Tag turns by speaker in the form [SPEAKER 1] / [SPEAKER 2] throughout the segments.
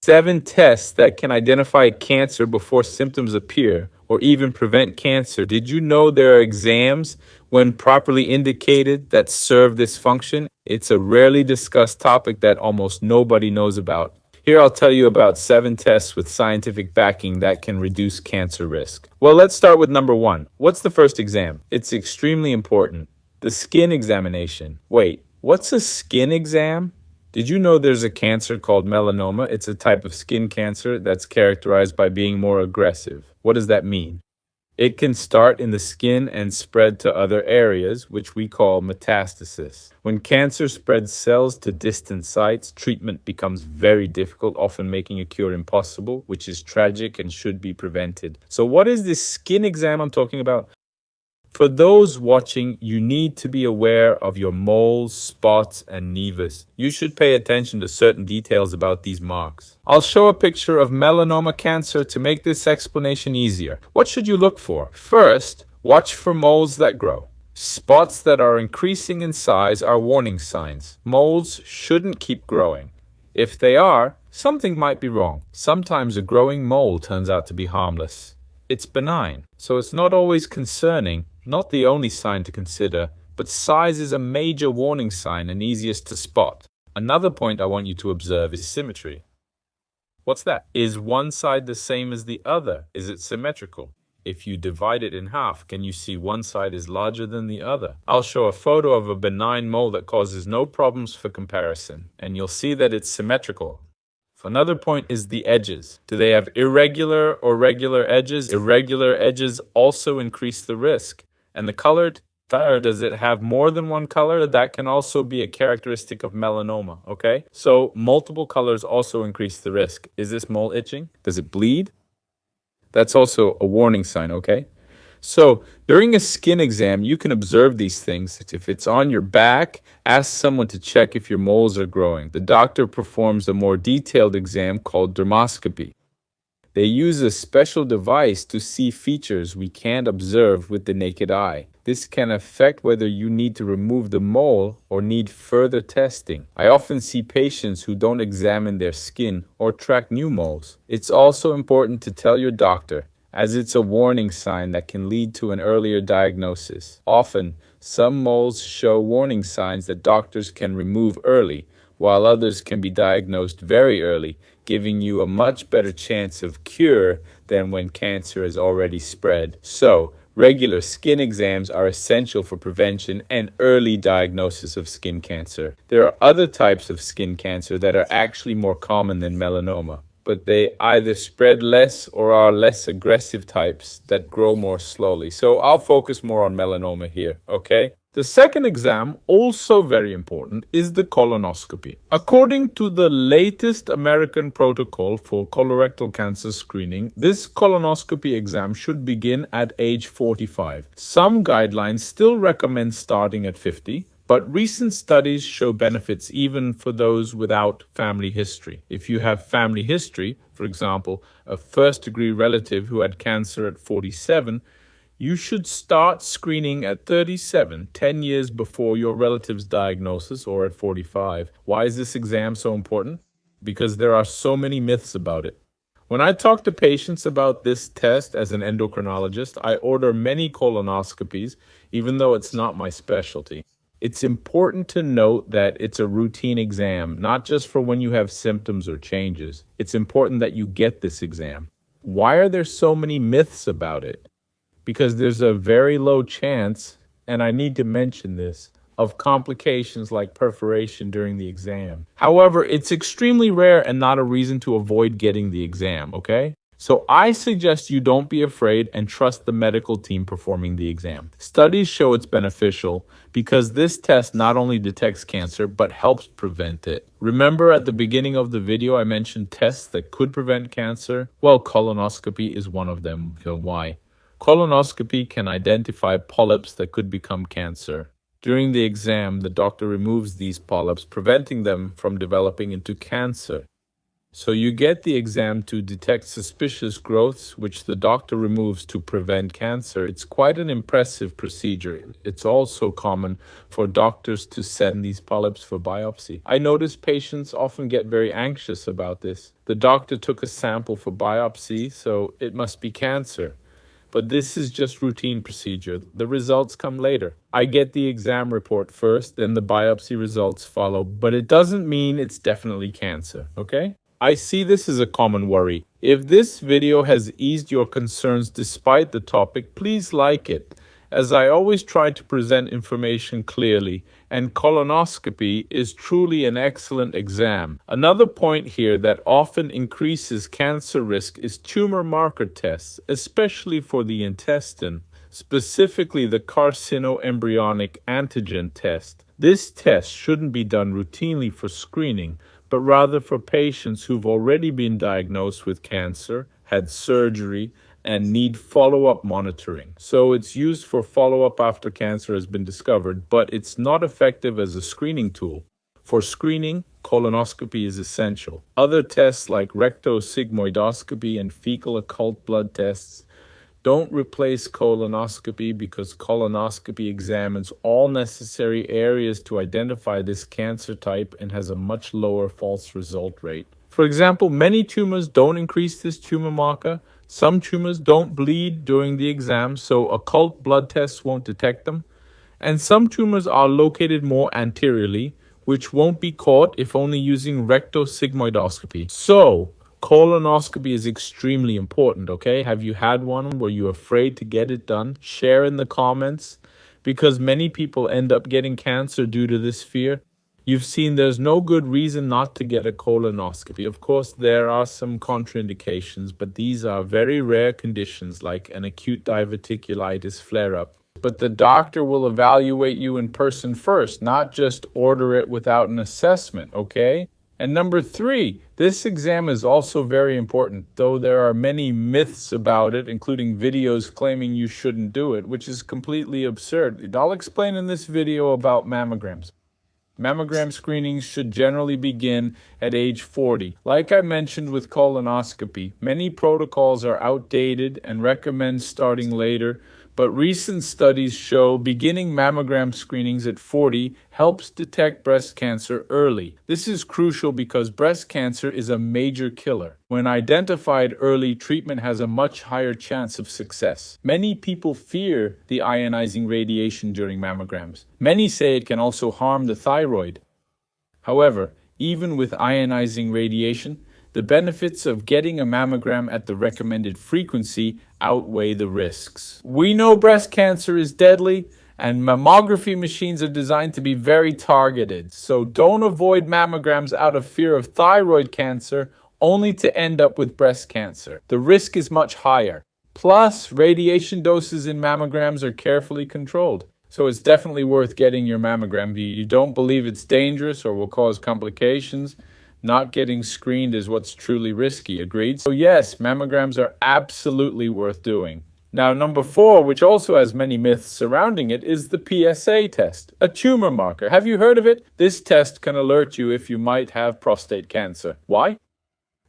[SPEAKER 1] 7 tests that can identify cancer before symptoms appear or even prevent cancer. Did you know there are exams, when properly indicated, that serve this function? It's a rarely discussed topic that almost nobody knows about. Here I'll tell you about 7 tests with scientific backing that can reduce cancer risk. Well, let's start with number 1. What's the first exam? It's extremely important. The skin examination. Wait, what's a skin exam? Did you know there's a cancer called melanoma? It's a type of skin cancer that's characterized by being more aggressive. What does that mean? It can start in the skin and spread to other areas, which we call metastasis. When cancer spreads cells to distant sites, treatment becomes very difficult, often making a cure impossible, which is tragic and should be prevented. So what is this skin exam I'm talking about? For those watching, you need to be aware of your moles, spots, and nevus. You should pay attention to certain details about these marks. I'll show a picture of melanoma cancer to make this explanation easier. What should you look for? First, watch for moles that grow. Spots that are increasing in size are warning signs. Moles shouldn't keep growing. If they are, something might be wrong. Sometimes a growing mole turns out to be harmless. It's benign, so it's not always concerning. Not the only sign to consider, but size is a major warning sign and easiest to spot. Another point I want you to observe is symmetry. What's that? Is one side the same as the other? Is it symmetrical? If you divide it in half, can you see one side is larger than the other? I'll show a photo of a benign mole that causes no problems for comparison, and you'll see that it's symmetrical. Another point is the edges. Do they have irregular or regular edges? Irregular edges also increase the risk. And the colored, does it have more than one color? That can also be a characteristic of melanoma, okay? So multiple colors also increase the risk. Is this mole itching? Does it bleed? That's also a warning sign, okay? So during a skin exam, you can observe these things. If it's on your back, ask someone to check if your moles are growing. The doctor performs a more detailed exam called dermoscopy. They use a special device to see features we can't observe with the naked eye. This can affect whether you need to remove the mole or need further testing. I often see patients who don't examine their skin or track new moles. It's also important to tell your doctor, as it's a warning sign that can lead to an earlier diagnosis. Often, some moles show warning signs that doctors can remove early, while others can be diagnosed very early, giving you a much better chance of cure than when cancer has already spread. So, regular skin exams are essential for prevention and early diagnosis of skin cancer. There are other types of skin cancer that are actually more common than melanoma, but they either spread less or are less aggressive types that grow more slowly. So I'll focus more on melanoma here, okay? The second exam, also very important, is the colonoscopy. According to the latest American protocol for colorectal cancer screening, this colonoscopy exam should begin at age 45. Some guidelines still recommend starting at 50, but recent studies show benefits even for those without family history. If you have family history, for example, a first-degree relative who had cancer at 47, you should start screening at 37, 10 years before your relative's diagnosis, or at 45. Why is this exam so important? Because there are so many myths about it. When I talk to patients about this test as an endocrinologist, I order many colonoscopies, even though it's not my specialty. It's important to note that it's a routine exam, not just for when you have symptoms or changes. It's important that you get this exam. Why are there so many myths about it? Because there's a very low chance, and I need to mention this, of complications like perforation during the exam. However, it's extremely rare and not a reason to avoid getting the exam, okay? So I suggest you don't be afraid and trust the medical team performing the exam. Studies show it's beneficial because this test not only detects cancer, but helps prevent it. Remember at the beginning of the video, I mentioned tests that could prevent cancer? Well, colonoscopy is one of them. Why? Colonoscopy can identify polyps that could become cancer. During the exam, the doctor removes these polyps, preventing them from developing into cancer. So you get the exam to detect suspicious growths, which the doctor removes to prevent cancer. It's quite an impressive procedure. It's also common for doctors to send these polyps for biopsy. I notice patients often get very anxious about this. The doctor took a sample for biopsy, so it must be cancer. But this is just routine procedure. The results come later. I get the exam report first, then the biopsy results follow, but it doesn't mean it's definitely cancer, okay? I see this as a common worry. If this video has eased your concerns despite the topic, please like it, as I always try to present information clearly, and colonoscopy is truly an excellent exam. Another point here that often increases cancer risk is tumor marker tests, especially for the intestine, specifically the carcinoembryonic antigen test. This test shouldn't be done routinely for screening, but rather for patients who've already been diagnosed with cancer, had surgery, and need follow-up monitoring. So it's used for follow-up after cancer has been discovered, but it's not effective as a screening tool. For screening, colonoscopy is essential. Other tests like rectosigmoidoscopy and fecal occult blood tests don't replace colonoscopy because colonoscopy examines all necessary areas to identify this cancer type and has a much lower false result rate. For example, many tumors don't increase this tumor marker. Some tumors don't bleed during the exam, so occult blood tests won't detect them. And some tumors are located more anteriorly, which won't be caught if only using rectosigmoidoscopy. So, colonoscopy is extremely important, okay? Have you had one? Were you afraid to get it done? Share in the comments, because many people end up getting cancer due to this fear. You've seen there's no good reason not to get a colonoscopy. Of course, there are some contraindications, but these are very rare conditions like an acute diverticulitis flare-up. But the doctor will evaluate you in person first, not just order it without an assessment, okay? And number 3, this exam is also very important, though there are many myths about it, including videos claiming you shouldn't do it, which is completely absurd. I'll explain in this video about mammograms. Mammogram screenings should generally begin at age 40. Like I mentioned with colonoscopy, many protocols are outdated and recommend starting later, but recent studies show beginning mammogram screenings at 40 helps detect breast cancer early. This is crucial because breast cancer is a major killer. When identified early, treatment has a much higher chance of success. Many people fear the ionizing radiation during mammograms. Many say it can also harm the thyroid. However, even with ionizing radiation, the benefits of getting a mammogram at the recommended frequency outweigh the risks. We know breast cancer is deadly, and mammography machines are designed to be very targeted. So don't avoid mammograms out of fear of thyroid cancer, only to end up with breast cancer. The risk is much higher. Plus, radiation doses in mammograms are carefully controlled. So it's definitely worth getting your mammogram. If you don't believe it's dangerous or will cause complications, not getting screened is what's truly risky, agreed? So yes, mammograms are absolutely worth doing. Now, number 4, which also has many myths surrounding it, is the PSA test, a tumor marker. Have you heard of it? This test can alert you if you might have prostate cancer. Why?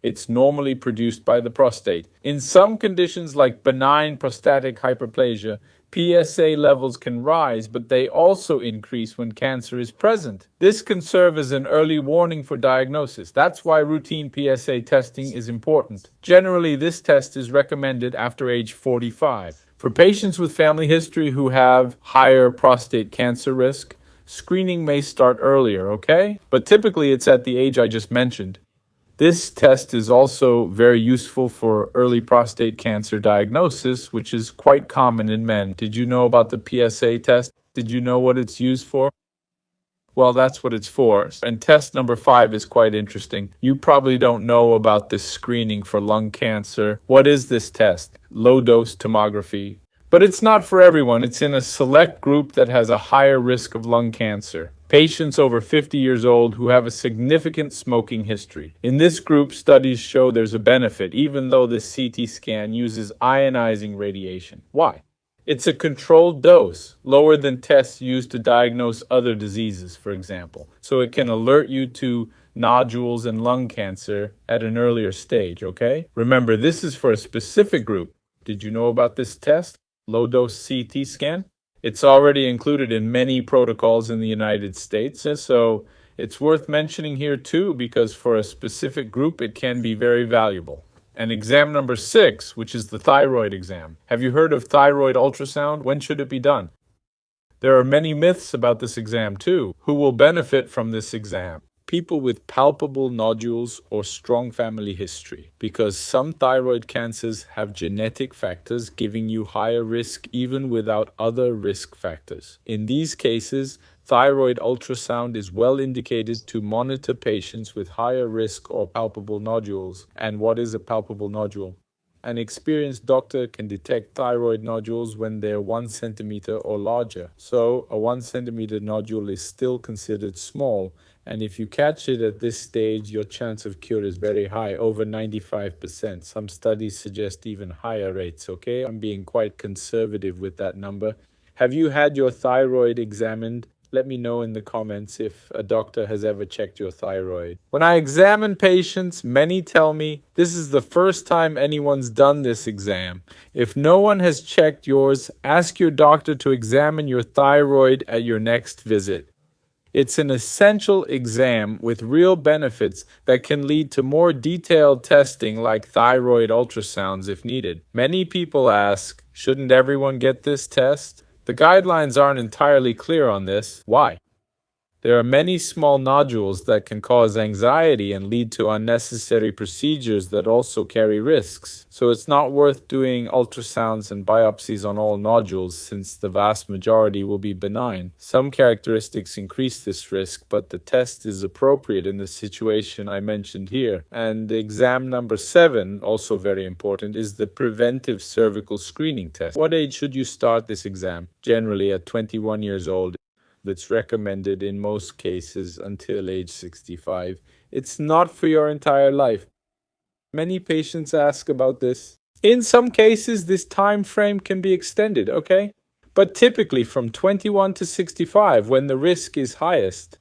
[SPEAKER 1] It's normally produced by the prostate. In some conditions like benign prostatic hyperplasia, PSA levels can rise, but they also increase when cancer is present. This can serve as an early warning for diagnosis. That's why routine PSA testing is important. Generally, this test is recommended after age 45. For patients with family history who have higher prostate cancer risk, screening may start earlier, okay? But typically it's at the age I just mentioned. This test is also very useful for early prostate cancer diagnosis, which is quite common in men. Did you know about the PSA test? Did you know what it's used for? Well, that's what it's for. And test number 5 is quite interesting. You probably don't know about this screening for lung cancer. What is this test? Low-dose tomography. But it's not for everyone. It's in a select group that has a higher risk of lung cancer. Patients over 50 years old who have a significant smoking history. In this group, studies show there's a benefit, even though the CT scan uses ionizing radiation. Why? It's a controlled dose, lower than tests used to diagnose other diseases, for example. So it can alert you to nodules, and lung cancer at an earlier stage, okay? Remember, this is for a specific group. Did you know about this test? Low-dose CT scan? It's already included in many protocols in the United States, and so it's worth mentioning here too because for a specific group it can be very valuable. And exam number 6, which is the thyroid exam. Have you heard of thyroid ultrasound? When should it be done? There are many myths about this exam too. Who will benefit from this exam? People with palpable nodules or strong family history, because some thyroid cancers have genetic factors giving you higher risk even without other risk factors. In these cases, thyroid ultrasound is well indicated to monitor patients with higher risk or palpable nodules. And what is a palpable nodule? An experienced doctor can detect thyroid nodules when they're 1 centimeter or larger. So a 1 centimeter nodule is still considered small. And if you catch it at this stage, your chance of cure is very high, over 95%. Some studies suggest even higher rates, okay? I'm being quite conservative with that number. Have you had your thyroid examined? Let me know in the comments if a doctor has ever checked your thyroid. When I examine patients, many tell me this is the first time anyone's done this exam. If no one has checked yours, ask your doctor to examine your thyroid at your next visit. It's an essential exam with real benefits that can lead to more detailed testing like thyroid ultrasounds if needed. Many people ask, shouldn't everyone get this test? The guidelines aren't entirely clear on this. Why? There are many small nodules that can cause anxiety and lead to unnecessary procedures that also carry risks. So it's not worth doing ultrasounds and biopsies on all nodules since the vast majority will be benign. Some characteristics increase this risk, but the test is appropriate in the situation I mentioned here. And exam number 7, also very important, is the preventive cervical screening test. What age should you start this exam? Generally at 21 years old. That's recommended in most cases until age 65. It's not for your entire life. Many patients ask about this. In some cases, this time frame can be extended, okay? But typically from 21 to 65 when the risk is highest.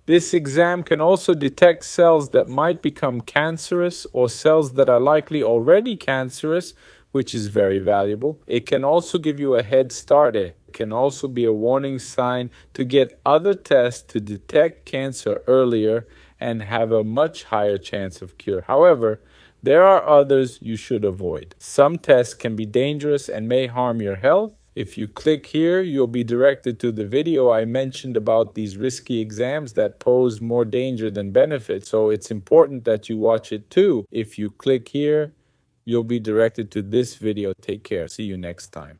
[SPEAKER 1] This exam can also detect cells that might become cancerous or cells that are likely already cancerous, which is very valuable. It can also give you a head start. It can also be a warning sign to get other tests to detect cancer earlier and have a much higher chance of cure. However, there are others you should avoid. Some tests can be dangerous and may harm your health. If you click here, you'll be directed to the video I mentioned about these risky exams that pose more danger than benefit. So it's important that you watch it too. If you click here, you'll be directed to this video. Take care. See you next time.